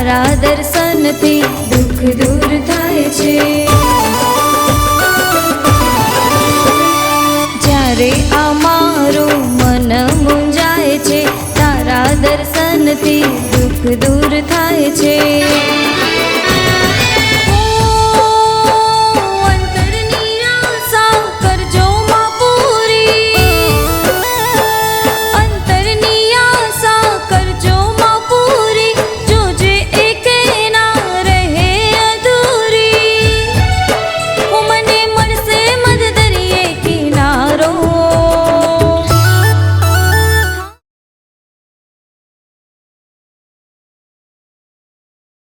તારા દર્શનથી દુઃખ દૂર થાય છે। જ્યારે અમારું મન મૂંઝાય છે, તારા દર્શનથી દુઃખ દૂર થાય છે।